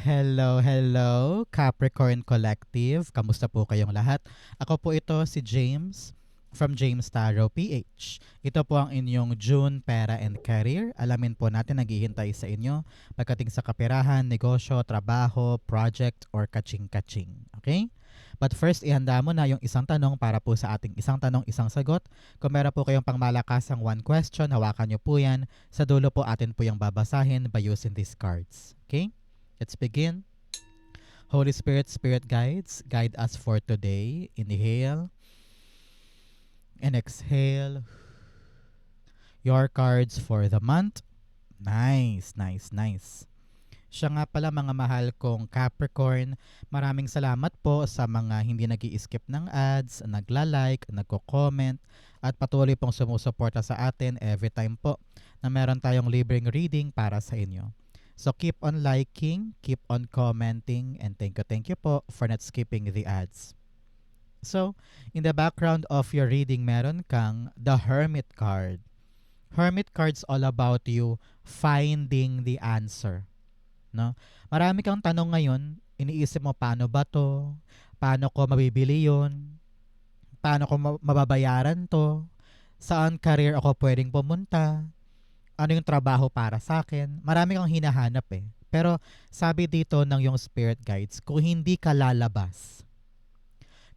Hello, hello, Capricorn Collective. Kamusta po kayong lahat? Ako po ito si James from James Tarot PH. Ito po ang inyong June Pera and Career. Alamin po natin naghihintay sa inyo pagdating sa kaperahan, negosyo, trabaho, project, or kaching-kaching. Okay? But first, ihanda mo na yung isang tanong para po sa ating isang tanong, isang sagot. Kung meron po kayong pangmalakasang one question, hawakan nyo po yan. Sa dulo po atin po yung babasahin by using these cards. Okay? Let's begin. Holy Spirit, Spirit guides, guide us for today. Inhale and exhale. Your cards for the month. Nice, nice, nice. Siya nga pala mga mahal kong Capricorn, maraming salamat po sa mga hindi nag-i-skip ng ads, nagla-like, nagko-comment, at patuloy pong sumusuporta sa atin every time po na meron tayong libreng reading para sa inyo. So keep on liking, keep on commenting, and thank you po for not skipping the ads. So, in the background of your reading, meron kang the Hermit card. Hermit card's all about you finding the answer. No? Marami kang tanong ngayon, iniisip mo paano ba to? Paano ko mabibili yun? Paano ko mababayaran to? Saan career ako pwedeng pumunta? Ano yung trabaho para sa akin? Marami kang hinahanap eh. Pero sabi dito ng yung spirit guides, kung hindi ka lalabas,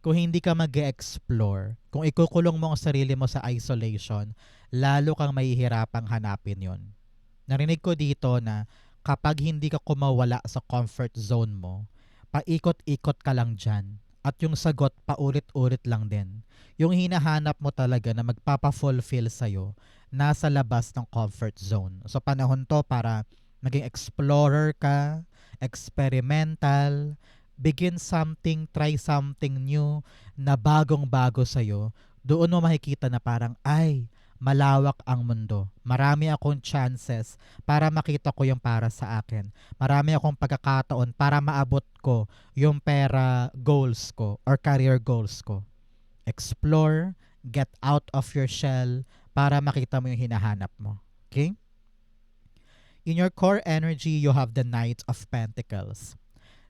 kung hindi ka mag-explore, kung ikukulong mo ang sarili mo sa isolation, lalo kang mahihirapang hanapin yon. Narinig ko dito na kapag hindi ka kumawala sa comfort zone mo, paikot-ikot ka lang dyan. At yung sagot, paulit-ulit lang din. Yung hinahanap mo talaga na magpapa-fulfill sa'yo, nasa labas ng comfort zone. So panahon to para maging explorer ka, experimental, begin something, try something new na bagong-bago sa'yo. Doon mo makikita na parang, ay, malawak ang mundo. Marami akong chances para makita ko yung para sa akin. Marami akong pagkakataon para maabot ko yung pera goals ko or career goals ko. Explore, get out of your shell para makita mo yung hinahanap mo. Okay? In your core energy, you have the Knight of Pentacles.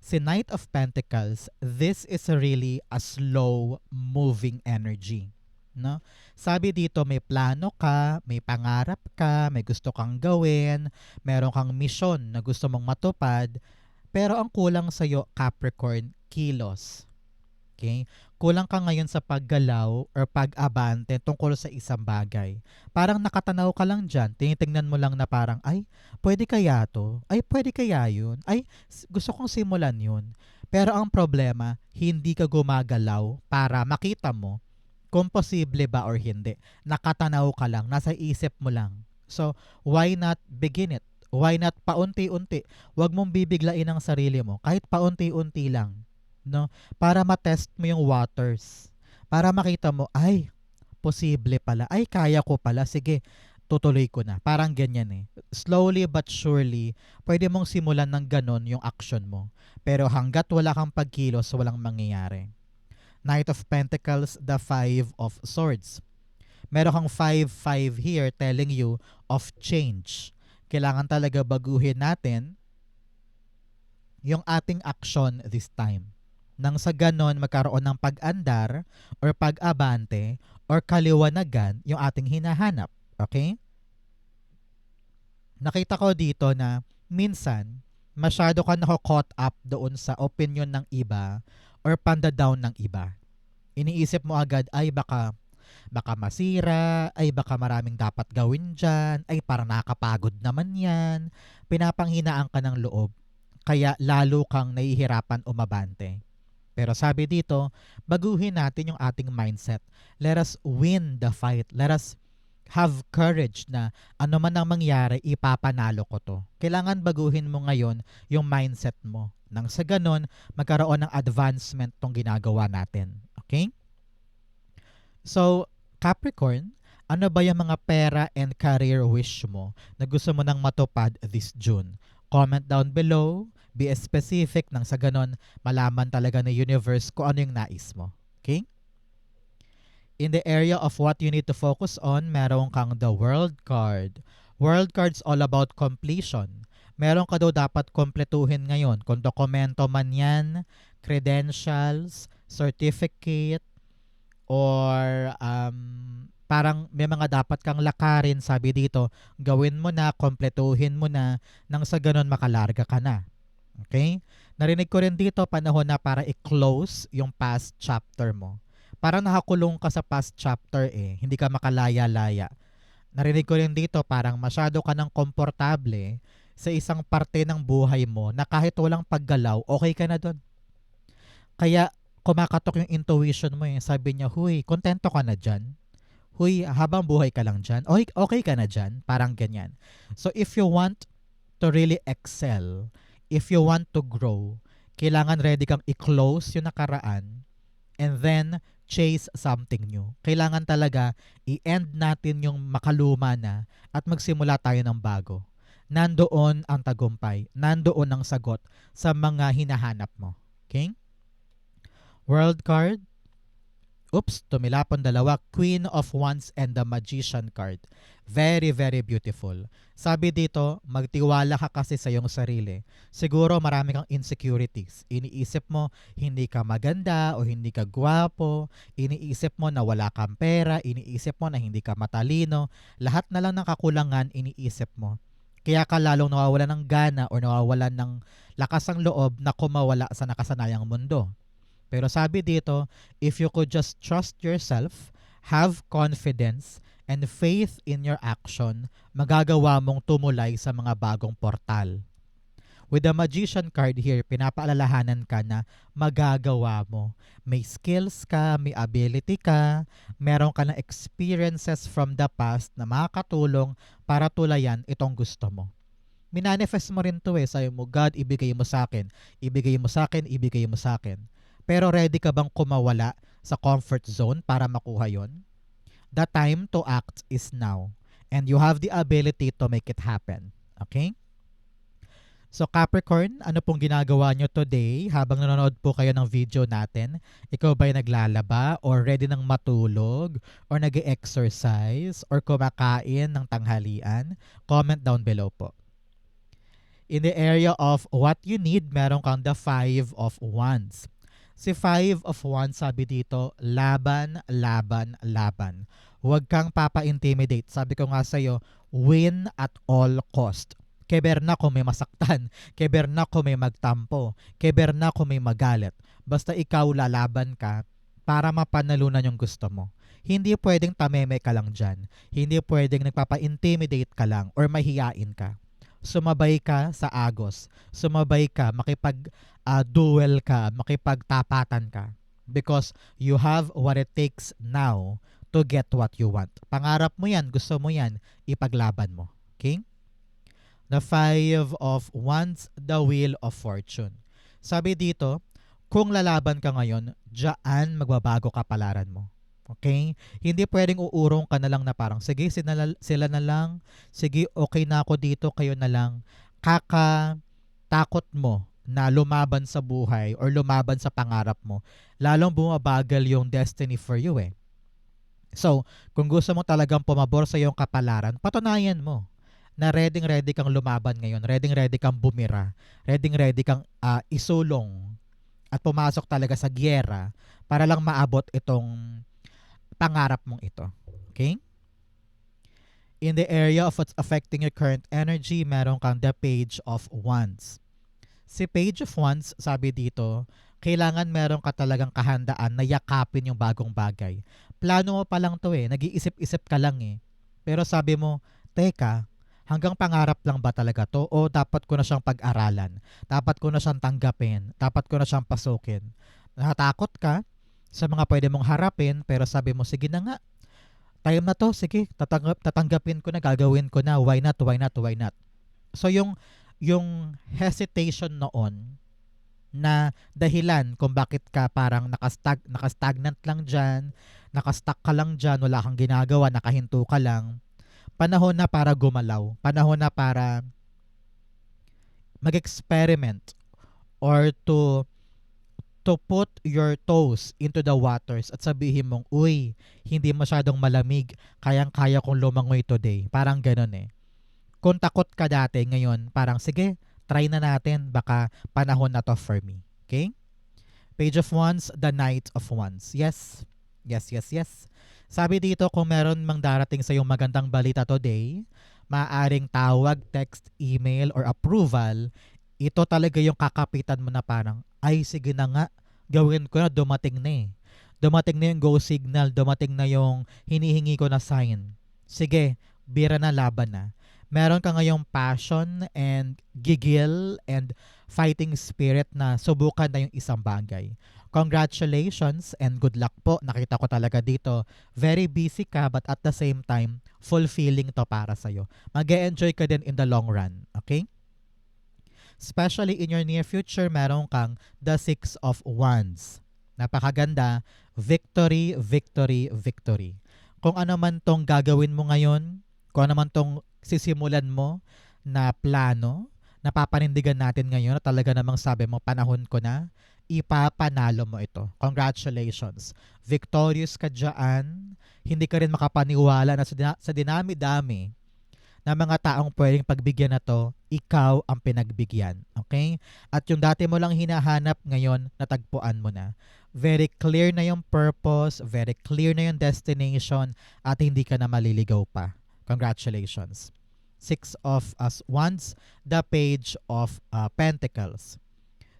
Si Knight of Pentacles, this is really a slow moving energy. No? Sabi dito may plano ka, may pangarap ka, may gusto kang gawin, meron kang misyon na gusto mong matupad, pero ang kulang sa iyo Capricorn, kilos. Okay? Kulang ka ngayon sa paggalaw or pag-abante tungkol sa isang bagay. Parang nakatanaw ka lang dyan, tinitingnan mo lang na parang, ay, pwede kaya to? Ay, pwede kaya yun? Ay, gusto kong simulan yun. Pero ang problema, hindi ka gumagalaw para makita mo kung posible ba or hindi. Nakatanaw ka lang, nasa isip mo lang. So, why not begin it? Why not paunti-unti? Huwag mong bibiglain ang sarili mo. Kahit paunti-unti lang. No? Para matest mo yung waters. Para makita mo, ay, posible pala. Ay, kaya ko pala. Sige, tutuloy ko na. Parang ganyan eh. Slowly but surely, pwede mong simulan ng ganon yung action mo. Pero hanggat wala kang pagkilos, walang mangyayari. Knight of Pentacles, the Five of Swords. Meron kang 5-5 here telling you of change. Kailangan talaga baguhin natin yung ating action this time. Nang sa ganon magkaroon ng pag-andar or pag-abante or kaliwanagan yung ating hinahanap. Okay? Nakita ko dito na minsan masyado ka nako-caught up doon sa opinion ng iba or panda-down ng iba. Iniisip mo agad, ay baka masira, ay baka maraming dapat gawin dyan, ay parang nakakapagod naman yan. Pinapanghinaan ka ng loob, kaya lalo kang nahihirapan umabante. Pero sabi dito, baguhin natin yung ating mindset. Let us win the fight. Let us have courage na ano man ang mangyari, ipapanalo ko to. Kailangan baguhin mo ngayon yung mindset mo. Nang sa ganon, magkaroon ng advancement tong ginagawa natin. Okay? So, Capricorn, ano ba yung mga pera and career wish mo na gusto mo nang matupad this June? Comment down below, be specific nang sa ganon, malaman talaga ng universe kung ano yung nais mo. Okay? In the area of what you need to focus on, meron kang the World card. World card's all about completion. Meron ka daw dapat kompletuhin ngayon. Kung dokumento man yan, credentials, certificate, or parang may mga dapat kang lakarin, sabi dito, gawin mo na, kompletuhin mo na, nang sa ganun makalarga ka na. Okay? Narinig ko rin dito, panahon na para i-close yung past chapter mo. Parang nakakulong ka sa past chapter hindi ka makalaya-laya. Narinig ko rin dito, parang masyado ka ng komportable sa isang parte ng buhay mo na kahit walang paggalaw, okay ka na doon. Kaya kumakatok yung intuition mo sabi niya, huy, kontento ka na dyan. Huy, habang buhay ka lang dyan. Okay, okay ka na dyan. Parang ganyan. So if you want to really excel, if you want to grow, kailangan ready kang i-close yung nakaraan and then chase something new. Kailangan talaga i-end natin yung makaluma na at magsimula tayo ng bago. Nandoon ang tagumpay. Nandoon ang sagot sa mga hinahanap mo. Okay? World card. Oops, tumilapon dalawa. Queen of Wands and the Magician card. Very, very beautiful. Sabi dito, magtiwala ka kasi sa iyong sarili. Siguro marami kang insecurities. Iniisip mo, hindi ka maganda o hindi ka gwapo. Iniisip mo na wala kang pera. Iniisip mo na hindi ka matalino. Lahat na lang ng kakulangan, iniisip mo. Kaya ka lalong nawawalan ng gana o nawawalan ng lakas ng loob na kumawala sa nakasanayang mundo. Pero sabi dito, if you could just trust yourself, have confidence, and faith in your action, magagawa mong tumulay sa mga bagong portal. With the Magician card here, pinapaalalahanan ka na magagawa mo. May skills ka, may ability ka, meron ka na experiences from the past na makakatulong para tulayan itong gusto mo. Minanifest mo rin to sabi mo, God, ibigay mo sa akin, ibigay mo sa akin, ibigay mo sa akin. Pero ready ka bang kumawala sa comfort zone para makuha yon? The time to act is now. And you have the ability to make it happen. Okay? So Capricorn, ano pong ginagawa nyo today habang nanonood po kayo ng video natin? Ikaw ba'y naglalaba or ready ng matulog or nag-exercise or kumakain ng tanghalian? Comment down below po. In the area of what you need, meron kang the 5 of Wands. Si 5 of Wands, sabi dito, laban, laban, laban. Huwag kang papa-intimidate. Sabi ko nga sa'yo, win at all cost. Keberna kung may masaktan, keberna kung may magtampo, keberna kung may magalit. Basta ikaw lalaban ka para mapanalunan yung gusto mo. Hindi pwedeng tameme ka lang dyan. Hindi pwedeng nagpapa-intimidate ka lang or mahiyain ka. Sumabay ka sa agos. Sumabay ka, makipag-duel ka, makipagtapatan ka. Because you have what it takes now to get what you want. Pangarap mo yan, gusto mo yan, ipaglaban mo. Okay? The 5 of Wands, the Wheel of Fortune. Sabi dito, kung lalaban ka ngayon, diyan magbabago kapalaran mo. Okay? Hindi pwedeng uurong ka na lang na parang, sige, sila na lang. Sige, okay na ako dito, kayo na lang. Takot mo na lumaban sa buhay or lumaban sa pangarap mo, lalong bumabagal yung destiny for you So, kung gusto mo talagang pumabor sa iyong kapalaran, patunayan mo na ready kang lumaban ngayon, ready kang bumira, ready kang isulong at pumasok talaga sa giyera para lang maabot itong pangarap mong ito. Okay? In the area of what's affecting your current energy, meron kang the Page of Wands. Si Page of Wands, sabi dito, kailangan meron ka talagang kahandaan na yakapin yung bagong bagay. Plano mo pa lang to nag-iisip-isip ka lang Pero sabi mo, teka, hanggang pangarap lang ba talaga to? O dapat ko na siyang pag-aralan? Dapat ko na siyang tanggapin? Dapat ko na siyang pasukin? Natatakot ka sa mga pwede mong harapin, pero sabi mo, sige na nga. Time na to, sige, tatanggapin ko na, gagawin ko na. Why not, why not, why not? So yung hesitation noon na dahilan kung bakit ka parang nakastagnant lang dyan, nakastuck ka lang dyan, wala kang ginagawa, nakahinto ka lang, panahon na para gumalaw. Panahon na para mag-experiment or to put your toes into the waters at sabihin mong, uy, hindi masyadong malamig, kayang-kaya kong lumangoy today. Parang ganun Kung takot ka dati, ngayon parang sige, try na natin, baka panahon na to for me. Okay? Page of Wands, the Knight of Wands. Yes. Yes, yes, yes. Sabi dito, kung meron mang darating sa yung magandang balita today, maaaring tawag, text, email, or approval, ito talaga yung kakapitan mo na parang, ay sige na nga, gawin ko na, dumating na eh. Dumating na yung go signal, dumating na yung hinihingi ko na sign. Sige, bira na, laban na. Meron ka ngayong passion and gigil and fighting spirit na subukan na yung isang bagay. Congratulations and good luck po. Nakita ko talaga dito. Very busy ka but at the same time, fulfilling to para sa'yo. Mag-e-enjoy ka din in the long run. Okay? Especially in your near future, meron kang the Six of Wands. Napakaganda. Victory, victory, victory. Kung ano man tong gagawin mo ngayon, kung ano man tong sisimulan mo na plano, napapanindigan natin ngayon na talaga namang sabi mo, panahon ko na, ipapanalo mo ito. Congratulations. Victorious ka dyan. Hindi ka rin makapaniwala na sa dinami-dami na mga taong pwedeng pagbigyan na to, ikaw ang pinagbigyan. Okay? At yung dati mo lang hinahanap, ngayon, natagpuan mo na. Very clear na yung purpose, very clear na yung destination, at hindi ka na maliligaw pa. Congratulations. Six of Wands, the Page of Pentacles.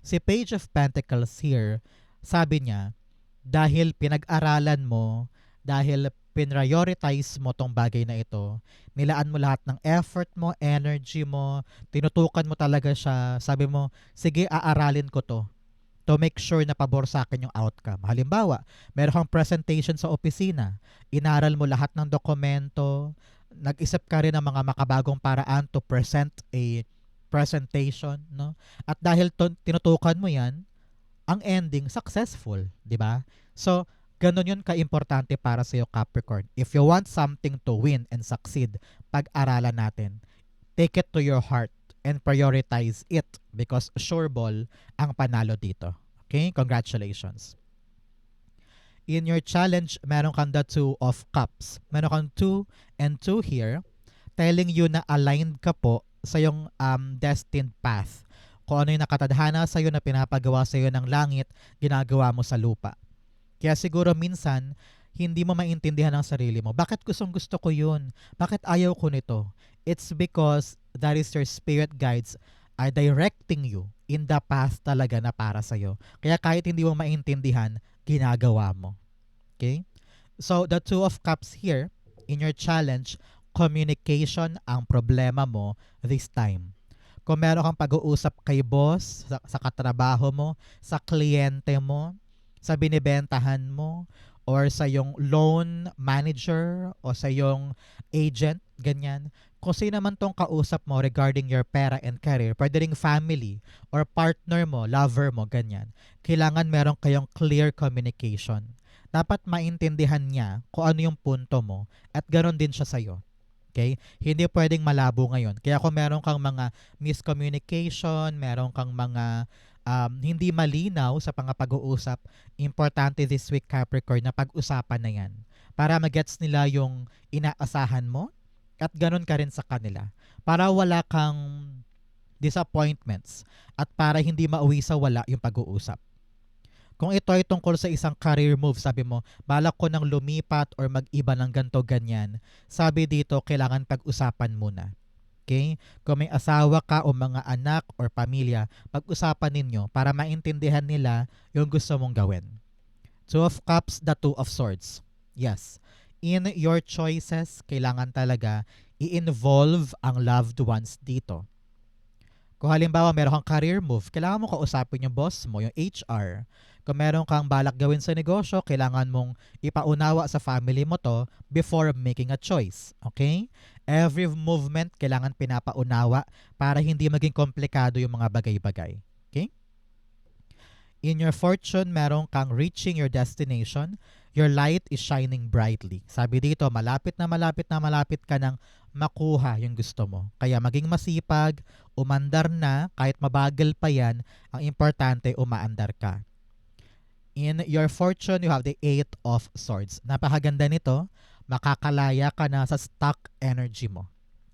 Si Page of Pentacles here, sabi niya, dahil pinag-aralan mo, dahil prioritize mo tong bagay na ito, nilaan mo lahat ng effort mo, energy mo, tinutukan mo talaga siya, sabi mo, sige, aaralin ko to make sure na pabor sa akin yung outcome. Halimbawa, meron kang presentation sa opisina, inaral mo lahat ng dokumento, nag-isip ka rin ng mga makabagong paraan to present a presentation, no? At dahil tinutukan mo 'yan, ang ending successful, 'di ba? So, ganun 'yun kaimportante para sa iyo, Capricorn. If you want something to win and succeed, pag-aralan natin. Take it to your heart and prioritize it because sure ball ang panalo dito. Okay? Congratulations. In your challenge, meron kang the Two of Cups. Meron kang 2 and 2 here, telling you na aligned ka po sa yung destined path. Kung ano yung nakatadhana sa iyo na pinapagawa sa iyo ng langit, ginagawa mo sa lupa. Kaya siguro minsan, hindi mo maintindihan ang sarili mo. Bakit gusto ko yun? Bakit ayaw ko nito? It's because that is your spirit guides are directing you in the path talaga na para sa iyo. Kaya kahit hindi mo maintindihan, ginagawa mo. Okay? So, the Two of Cups here, in your challenge, communication ang problema mo this time. Kung meron kang pag-uusap kay boss, sa katrabaho mo, sa kliyente mo, sa binibentahan mo, or sa yung loan manager, o sa yung agent, ganyan. Kung sino man tong kausap mo regarding your pera and career, pwede ring family, or partner mo, lover mo, ganyan. Kailangan meron kayong clear communication. Dapat maintindihan niya kung ano yung punto mo, at ganoon din siya sa'yo. Okay? Hindi pwedeng malabo ngayon. Kaya kung meron kang mga miscommunication, meron kang mga hindi malinaw sa pag-uusap, importante this week, Capricorn, na pag-usapan na yan. Para magets nila yung inaasahan mo at ganun ka rin sa kanila. Para wala kang disappointments at para hindi mauwi sa wala yung pag-uusap. Kung ito ay tungkol sa isang career move, sabi mo, balak ko nang lumipat or mag-iba ng ganto ganyan, sabi dito, kailangan pag-usapan muna. Okay? Kung may asawa ka o mga anak or pamilya, pag-usapan ninyo para maintindihan nila yung gusto mong gawin. Two of Cups, the Two of Swords. Yes. In your choices, kailangan talaga i-involve ang loved ones dito. Kung halimbawa meron kang career move, kailangan mo kausapin yung boss mo, yung HR. Kung meron kang balak gawin sa negosyo, kailangan mong ipaunawa sa family mo to before making a choice. Okay? Every movement kailangan pinapaunawa para hindi maging komplikado yung mga bagay-bagay. Okay? In your fortune, meron kang reaching your destination. Your light is shining brightly. Sabi dito, malapit na malapit ka ng makuha yung gusto mo. Kaya maging masipag, umandar na, kahit mabagal pa yan, ang importante umaandar ka. In your fortune, you have the Eight of Swords. Napakaganda nito, makakalaya ka na sa stuck energy mo.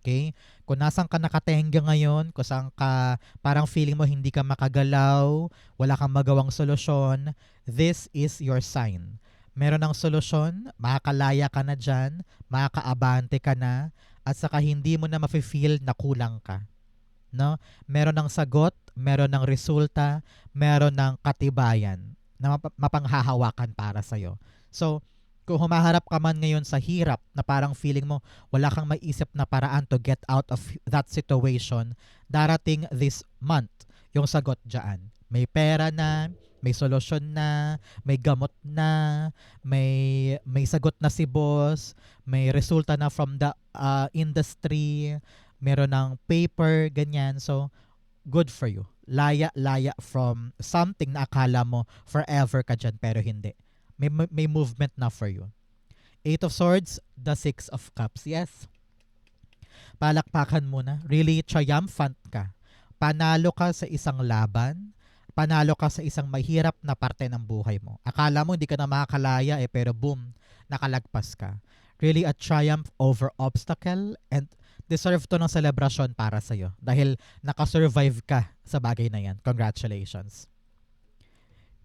Okay? Kung nasan ka nakatenga ngayon, kung saan ka parang feeling mo hindi ka makagalaw, wala kang magawang solusyon, this is your sign. Meron ng solusyon, makakalaya ka na dyan, makakaabante ka na, at saka hindi mo na mafe-feel na kulang ka. No? Meron ng sagot, meron ng resulta, meron ng katibayan na mapanghahawakan para sa'yo. So, kung humaharap ka man ngayon sa hirap na parang feeling mo wala kang maiisip na paraan to get out of that situation, darating this month yung sagot dyan. May pera na, may solusyon na, may gamot na, may sagot na si boss, may resulta na from the industry, meron ng paper, ganyan. So, good for you. Laya from something na akala mo forever ka dyan pero hindi. May movement na for you. Eight of Swords, the Six of Cups. Yes. Palakpakan muna. Really triumphant ka. Panalo ka sa isang laban. Panalo ka sa isang mahirap na parte ng buhay mo. Akala mo hindi ka na makakalaya pero boom, nakalagpas ka. Really a triumph over obstacle and deserve to ng celebration para sa'yo dahil nakasurvive ka sa bagay na yan. Congratulations.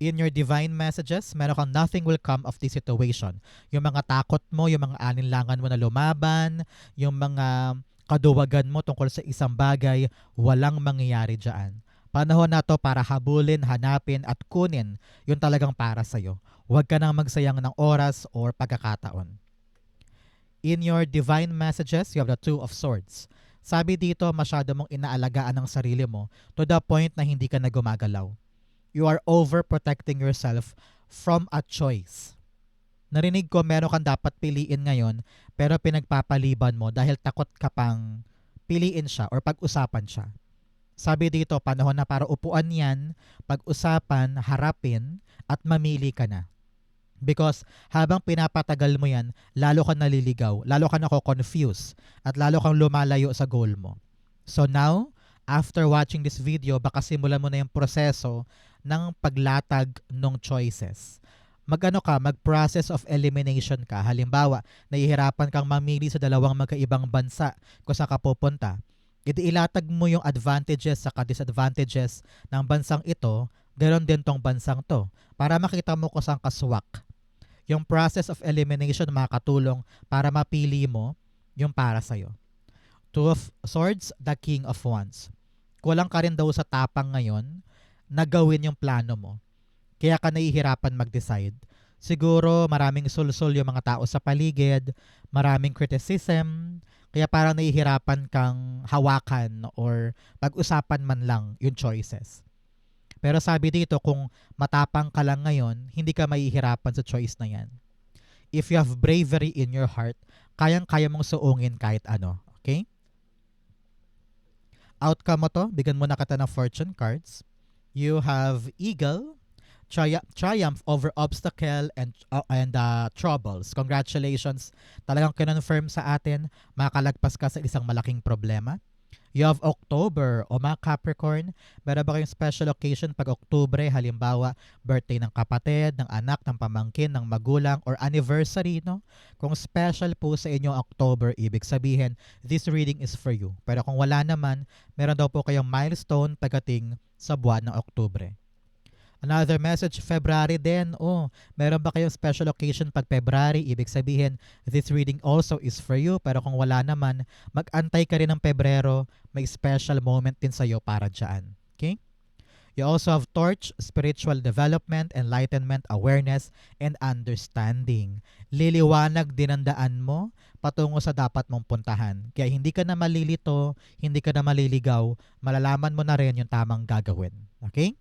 In your divine messages, meron kang nothing will come of this situation. Yung mga takot mo, yung mga alinlangan mo na lumaban, yung mga kaduwagan mo tungkol sa isang bagay, walang mangyayari dyan. Panahon na to para habulin, hanapin at kunin yung talagang para sa'yo. Huwag ka nang magsayang ng oras or pagkakataon. In your divine messages, you have the Two of Swords. Sabi dito, masyado mong inaalagaan ang sarili mo to the point na hindi ka na gumagalaw. You are overprotecting yourself from a choice. Narinig ko meron kang dapat piliin ngayon pero pinagpapaliban mo dahil takot ka pang piliin siya or pag-usapan siya. Sabi dito, panahon na para upuan yan, pag-usapan, harapin at mamili ka na. Because habang pinapatagal mo yan, lalo ka naliligaw, lalo ka nako-confuse at lalo kang lumalayo sa goal mo. So now, after watching this video, baka simulan mo na yung proseso ng paglatag ng choices. Mag-process of elimination ka. Halimbawa, nahihirapan kang mamili sa dalawang magkaibang bansa kung saan ka pupunta. Ilatag mo yung advantages sa disadvantages ng bansang ito, ganoon din tong bansang to, para makita mo kung saan ka swak. Yung process of elimination makakatulong para mapili mo yung para sa'yo. Two of Swords, the King of Wands. Kulang ka rin daw sa tapang ngayon na gawin yung plano mo. Kaya ka nahihirapan mag-decide. Siguro maraming sulsul yung mga tao sa paligid, maraming criticism, kaya parang nahihirapan kang hawakan or pag-usapan man lang yung choices. Pero sabi dito, kung matapang ka lang ngayon, hindi ka mahihirapan sa choice na yan. If you have bravery in your heart, kayang-kaya mong suungin kahit ano. Okay? Outcome mo to, bigyan mo na kita ng fortune cards. You have Eagle, triumph over obstacle and troubles. Congratulations. Talagang kinonfirm sa atin, makakalagpas ka sa isang malaking problema. You have October o mga Capricorn. Meron ba kayong special occasion pag Oktubre? Halimbawa, birthday ng kapatid, ng anak, ng pamangkin, ng magulang, or anniversary, no? Kung special po sa inyo October, ibig sabihin, this reading is for you. Pero kung wala naman, meron daw po kayong milestone pagdating sa buwan ng Oktubre. Another message, February din. Meron ba kayong special occasion pag February? Ibig sabihin, this reading also is for you. Pero kung wala naman, mag-antay ka rin ng Pebrero. May special moment din sa'yo para dyan. Okay? You also have Torch, spiritual development, enlightenment, awareness, and understanding. Liliwanag din ang daan mo patungo sa dapat mong puntahan. Kaya hindi ka na malilito, hindi ka na maliligaw, malalaman mo na rin yung tamang gagawin. Okay?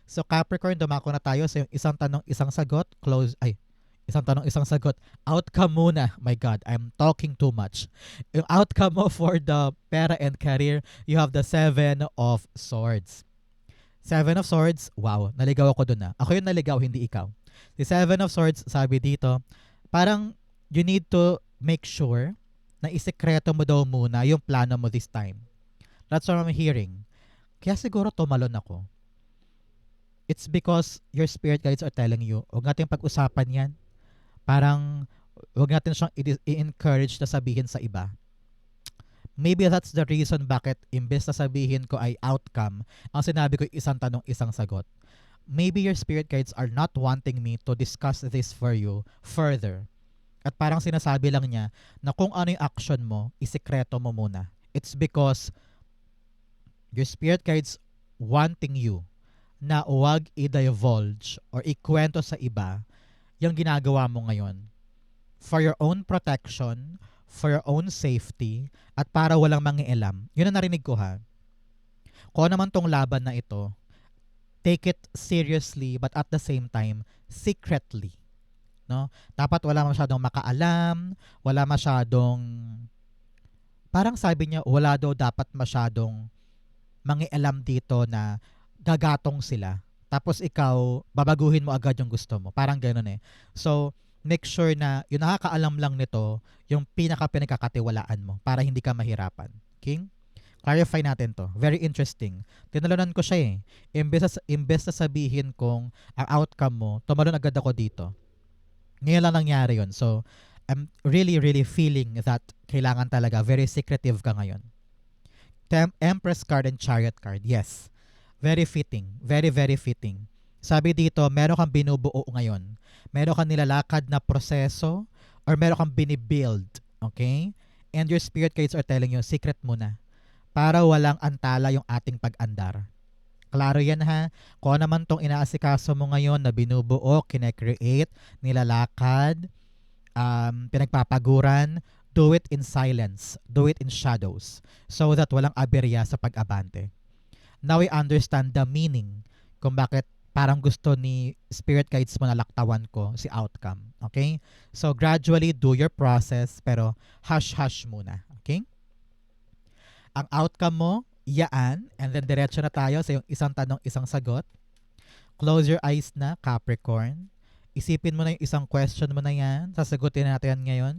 So Capricorn, dumako na tayo sa isang tanong, isang sagot. Isang tanong, isang sagot. Outcome muna. My God, I'm talking too much. Yung outcome mo for the pera and career, you have the Seven of Swords. Seven of Swords, wow, naligaw ako dun na. Ako yung naligaw, hindi ikaw. The Seven of Swords, sabi dito, parang you need to make sure na isekreto mo daw muna yung plano mo this time. That's what I'm hearing. Kaya siguro tumalon ako. It's because your spirit guides are telling you, huwag natin pag-usapan yan. Parang, huwag natin siyang i-encourage na sabihin sa iba. Maybe that's the reason bakit imbes na sabihin ko ay outcome, ang sinabi ko isang tanong, isang sagot. Maybe your spirit guides are not wanting me to discuss this for you further. At parang sinasabi lang niya na kung ano yung action mo, isikreto mo muna. It's because your spirit guides wanting you na huwag i-divulge or ikwento sa iba yung ginagawa mo ngayon. For your own protection, for your own safety, at para walang mangialam. Yun ang narinig ko ha. Kung ano naman tong laban na ito, take it seriously but at the same time, secretly. No? Dapat wala masyadong makaalam, wala masyadong, parang sabi niya, wala daw dapat masyadong mangialam dito na gagatong sila. Tapos ikaw, babaguhin mo agad yung gusto mo. Parang gano'n eh. So, make sure na yung nakakaalam lang nito, yung pinaka-pinagkakatiwalaan mo para hindi ka mahirapan. Okay? Clarify natin to. Very interesting. Tinalunan ko siya eh. Imbes na sabihin kong ang outcome mo, tumalon agad ako dito. Ngayon lang nangyari yun. So, I'm really, really feeling that kailangan talaga. Very secretive ka ngayon. Empress card and Chariot card. Yes. Very fitting. Very, very fitting. Sabi dito, meron kang binubuo ngayon. Meron kang nilalakad na proseso or meron kang binibuild. Okay? And your spirit guides are telling you, secret muna. Para walang antala yung ating pag-andar. Klaro yan ha. Kung ano naman tong inaasikaso mo ngayon na binubuo, kinecreate, nilalakad, pinagpapaguran, do it in silence. Do it in shadows. So that walang aberya sa pag-abante. Now we understand the meaning kung bakit parang gusto ni spirit guides mo na laktawan ko si outcome. Okay? So gradually do your process pero hush-hush muna. Okay? Ang outcome mo, yaan, and then diretso na tayo sa yung isang tanong, isang sagot. Close your eyes na, Capricorn. Isipin mo na yung isang question mo na yan. Sasagutin natin yan ngayon.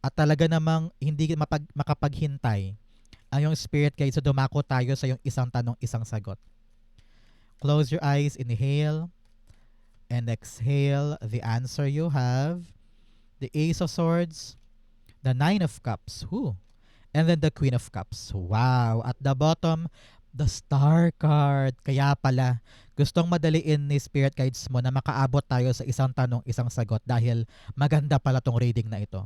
At talaga namang hindi makapaghintay ang yung spirit guides. So dumako tayo sa yung isang tanong, isang sagot. Close your eyes, inhale, and exhale. The answer you have, the Ace of Swords, the Nine of Cups, and then the Queen of Cups. Wow! At the bottom, the Star card. Kaya pala, gustong madaliin ni Spirit Guides mo na makaabot tayo sa isang tanong, isang sagot dahil maganda pala tong reading na ito.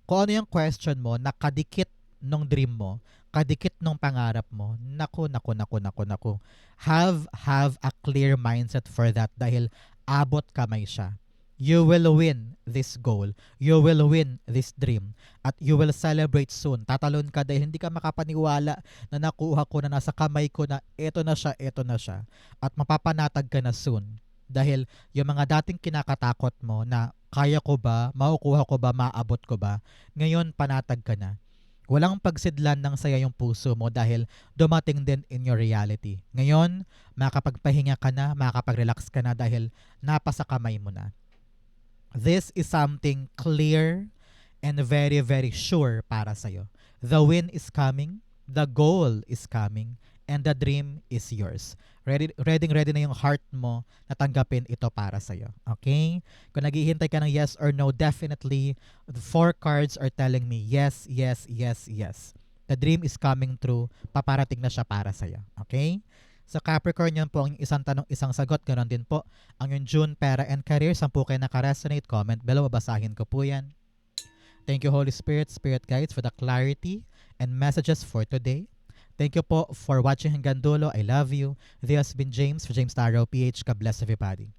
Kung ano yung question mo, nakadikit nung dream mo, kadikit nung pangarap mo, naku. Have a clear mindset for that dahil abot kamay siya. You will win this goal. You will win this dream. At you will celebrate soon. Tatalon ka dahil hindi ka makapaniwala na nakuha ko na nasa kamay ko na eto na siya. At mapapanatag ka na soon. Dahil yung mga dating kinakatakot mo na kaya ko ba, makukuha ko ba, maabot ko ba, ngayon panatag ka na. Walang pagsidlan ng saya yung puso mo dahil dumating din in your reality. Ngayon, makapagpahinga ka na, makapag-relax ka na dahil napasa kamay mo na. This is something clear and very, very sure para sa'yo. The win is coming, the goal is coming, and the dream is yours. Ready na yung heart mo na tanggapin ito para sa'yo. Okay? Kung naghihintay ka ng yes or no, definitely, the 4 cards are telling me yes. The dream is coming true. Paparating na siya para sa'yo. Okay? Sa Capricorn, yan po ang isang tanong, isang sagot. Ganon din po ang yung June, pera, and career. 10 kayo naka-resonate. Comment below. Babasahin ko po yan. Thank you, Holy Spirit, Spirit Guides, for the clarity and messages for today. Thank you po for watching hanggang dulo. I love you. This has been James for James Tarot PH. God bless everybody.